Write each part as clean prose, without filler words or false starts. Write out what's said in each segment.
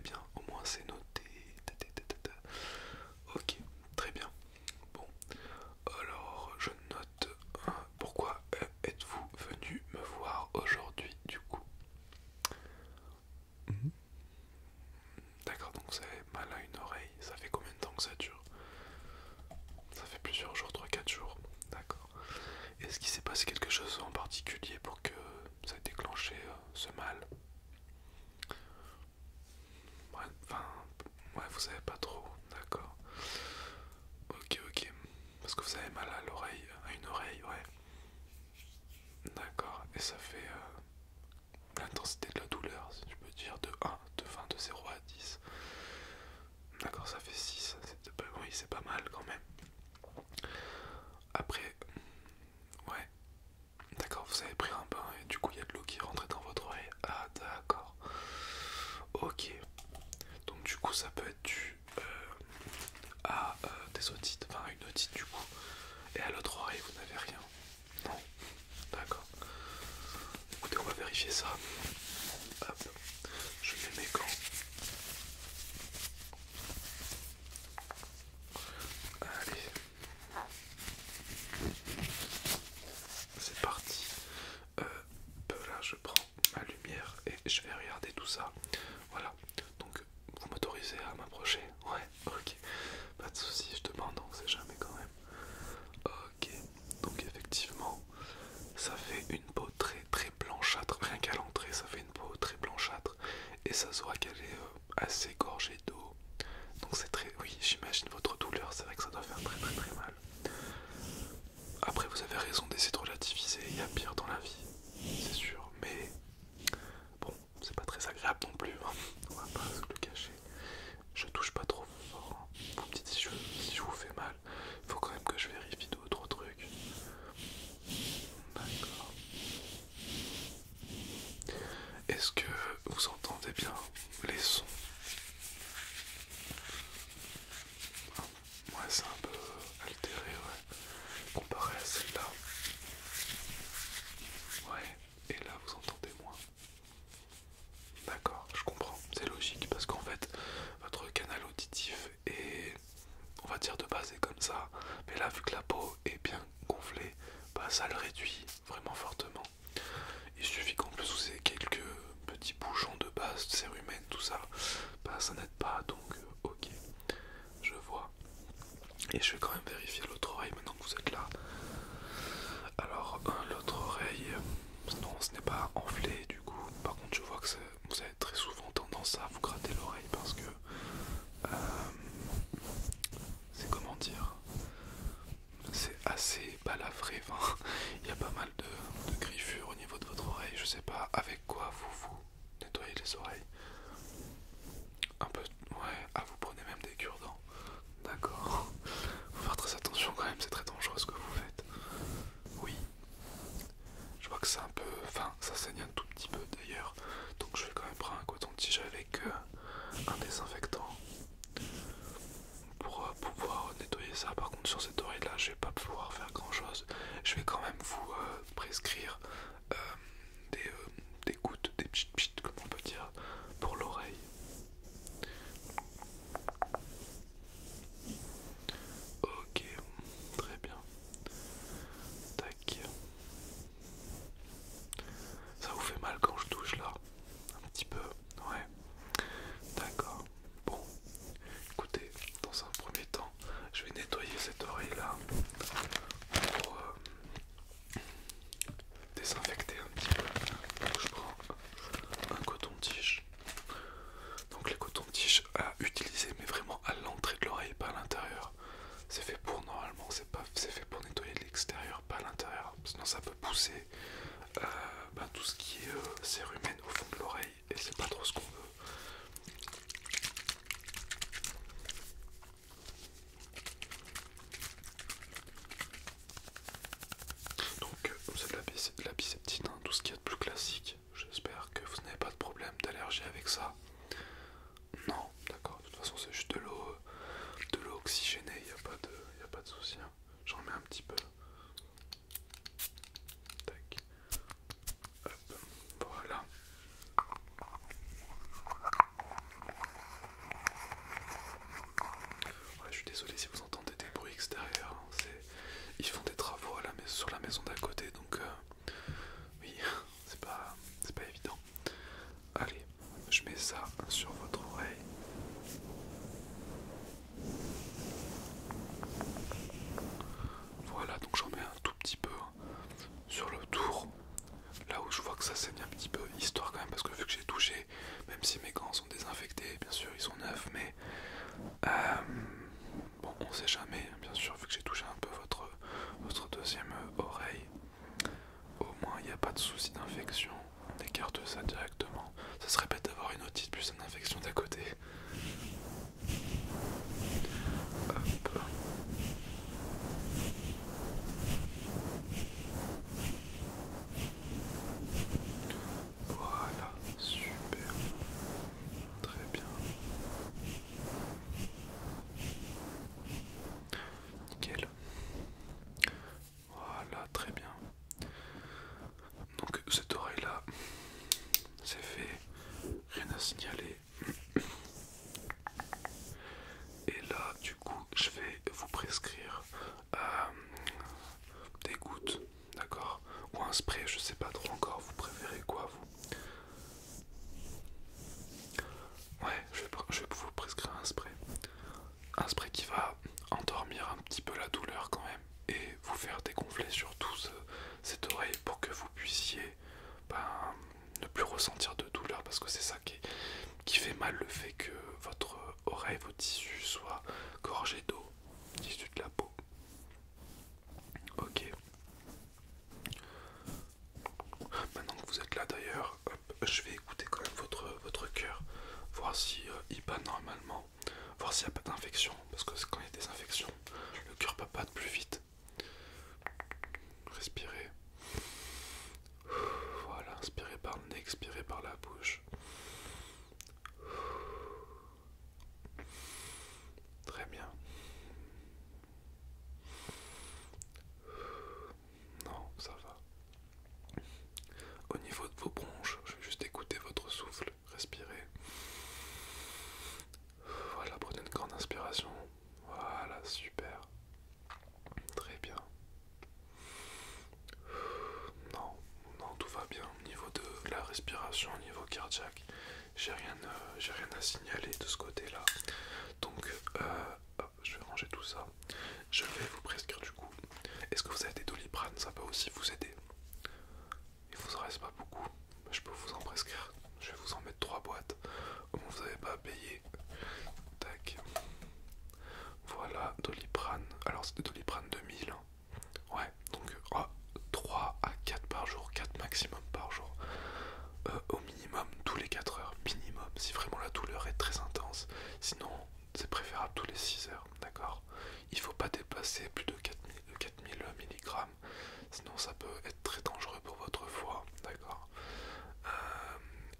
bien, au moins c'est noté. Ok, très bien. Bon, alors je note. Pourquoi êtes-vous venu me voir aujourd'hui du coup? Mhm. D'accord, donc vous avez mal à une oreille. Ça fait combien de temps que ça dure? Ça fait plusieurs jours, 3 4 jours. D'accord. Est-ce qu'il s'est passé quelque chose en particulier pour que ça ait déclenché ce mal? Ouais, enfin, ouais, vous savez pas trop, d'accord. Ok, ok. Parce que vous avez mal à l'oreille, à une oreille, ouais. D'accord. Et ça fait l'intensité de la douleur, si je peux dire, de 0 à 10. D'accord, ça fait 6. Oui, c'est pas mal quand même. Après, ouais. D'accord, vous avez pris un bain et du coup il y a de l'eau qui est rentrée dans votre oreille. Ah, d'accord. Ok. Donc du coup ça peut être dû à des otites, enfin à une otite du coup. Et à l'autre oreille vous n'avez rien. Non. D'accord. Écoutez, on va vérifier ça. Hop. Je mets mes gants. Allez. C'est parti. Là je prends ma lumière et je vais regarder tout ça. Voilà. Donc vous m'autorisez à m'approcher? Ouais, ok. Pas de soucis, je demande, on sait jamais quand même. Ok, donc effectivement, ça fait une peau très très blanchâtre, rien qu'à l'entrée, ça fait une peau très blanchâtre et ça se voit qu'elle est assez gorgée d'eau. Donc c'est très, oui, j'imagine votre douleur, c'est vrai que ça doit faire très très très mal. Après, vous avez raison d'essayer de relativiser, il y a pire dans la vie, c'est sûr, mais bon, c'est pas très agréable non plus, hein. On va pas se le cacher. Je touche pas trop fort, hein. Vous me dites si je vous fais mal, il faut quand même que je vérifie d'autres trucs. D'accord. Est-ce que vous entendez bien les sons? Ouais, c'est un peu altéré, ouais, comparé à celle-là. Ouais, et là vous entendez moins. D'accord, je comprends, c'est logique parce qu'en fait, votre canal auditif est, on va dire de base, est comme ça, mais là, vu que la peau est bien gonflée, bah ça le réduit vraiment fortement. Il suffit qu'en plus vous ayez quelques petits bouchons de base, cérumen, tout ça, bah ça n'aide pas, donc ok, je vois. Et je vais quand même vérifier l'autre oreille maintenant que vous êtes là. Alors, l'autre oreille, non, ce n'est pas enflé du coup. Par contre, je vois que vous avez très souvent tendance à vous gratter l'oreille parce que c'est comment dire, c'est assez balafré. Enfin, il y a pas mal de griffures au niveau de votre oreille. Je sais pas avec quoi vous nettoyez les oreilles. Un peu, ouais. Ah, vous prenez même des cure-dents. D'accord. Faut faire très attention quand même, c'est très dangereux ce que vous faites. Oui. Je vois que c'est un peu, enfin ça saigne un tout petit peu d'ailleurs, donc je vais quand même prendre un coton-tige avec un désinfectant pour pouvoir nettoyer ça. Par contre sur cette oreille là je vais pas pouvoir faire grand chose, je vais quand même vous prescrire euh, des gouttes, des petites petites comme on peut dire, pour l'oreille. Ok, très bien. Tac. Ça vous fait mal quand je touche là? Un petit peu, ouais. D'accord. Bon, écoutez, dans un premier temps, je vais nettoyer cette oreille là pour désinfecter un petit peu. Donc je prends un coton-tige. Donc les cotons-tiges à utiliser, mais vraiment à l'entrée de l'oreille, pas à l'intérieur. C'est fait pour, normalement, c'est fait pour nettoyer l'extérieur, pas l'intérieur. Sinon ça peut pousser tout ce qui est cérumen au fond de l'oreille et c'est pas trop ce qu'on veut. Donc c'est de la biceptine, hein, tout ce qu'il y que ça saigne un petit peu, histoire quand même, parce que vu que j'ai touché, même si mes gants sont désinfectés, bien sûr ils sont neufs, mais bon, on sait jamais, bien sûr, vu que j'ai touché un peu votre deuxième oreille, au moins il n'y a pas de souci d'infection, on écarte ça directement. Ça serait bête d'avoir une otite plus une infection d'à côté. Hop. Voilà, super, très bien. Nickel. Voilà, très bien. Donc cette oreille là, c'est fait, rien à signaler. Et là, du coup, je vais vous prescrire des gouttes, d'accord? Ou un spray, je sais pas trop encore, vous préférez quoi vous? Ouais, je vais vous prescrire un spray. Un spray qui va endormir un petit peu la douleur quand même et vous faire dégonfler surtout cette oreille pour que vous puissiez ben, ne plus ressentir de douleur parce que c'est ça qui fait mal, le fait que votre oreille, vos tissus soient gorgés d'eau issue de la peau. Ok. Maintenant que vous êtes là d'ailleurs, je vais écouter quand même votre cœur, voir si il bat normalement, voir s'il n'y a pas d'infection, parce que quand il y a des infections, le cœur peut battre plus vite. Respirez. Voilà, inspirez par le nez, expirez par la bouche. Très bien. Non, ça va. Au niveau de vos bronches, je vais juste écouter votre souffle. Respirez. Voilà, prenez une grande inspiration. Voilà, super. Très bien. Non, non, tout va bien. Au niveau de la respiration, au niveau cardiaque, j'ai rien à signaler de ce côté-là. Donc, hop, je vais ranger tout ça. Je vais vous prescrire du coup. Est-ce que vous avez des Doliprane? Ça peut aussi vous aider. Il vous en reste pas beaucoup. Je peux vous en prescrire. Je vais vous en mettre 3 boîtes. Au moins vous n'avez pas à payer. Tac. Voilà, Doliprane. Alors c'est des Doliprane 2000. Ouais, donc 3 à 4 par jour, 4 maximum par jour. Au minimum tous les 4 heures. Minimum, si vraiment la douleur est très intense. Sinon, c'est préférable tous les 6 heures. D'accord? Il faut pas dépasser plus de 4000 mg. Sinon, ça peut être très dangereux pour votre foie. D'accord?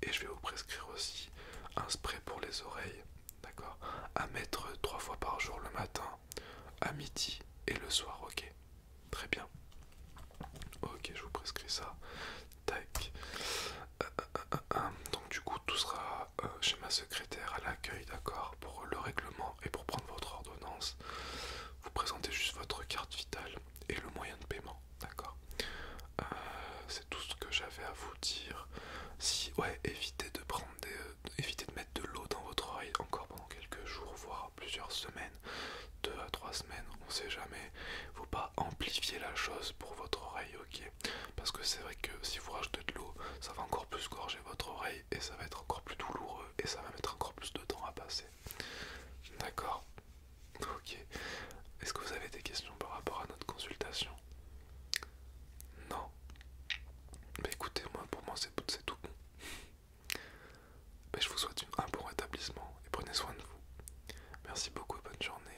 Et je vais vous prescrire aussi un spray pour les oreilles. D'accord? À mettre 3 fois par jour, le matin, à midi et le soir. Ok? Très bien. Ok, je vous prescris ça. Tac. Donc du coup, tout sera chez ma secrétaire à l'accueil, d'accord, pour le règlement et pour prendre votre ordonnance. Vous présentez juste votre carte vitale et le moyen de paiement, d'accord. C'est tout ce que j'avais à vous dire. Si, ouais, évitez de prendre évitez de mettre de l'eau dans votre oreille encore pendant quelques jours, voire plusieurs semaines. 2 à 3 semaines, on sait jamais. Faut pas amplifier la chose pour votre oreille, ok? Parce que c'est vrai que si vous rajoutez de l'eau, ça va encore plus gorger votre oreille et ça va être encore plus douloureux et ça va mettre encore plus de temps à passer. D'accord? Ok. Est-ce que vous avez des questions par rapport à notre consultation? Non? Bah écoutez, pour moi c'est tout bon. Bah, je vous souhaite un bon rétablissement et prenez soin de vous. Merci beaucoup et bonne journée.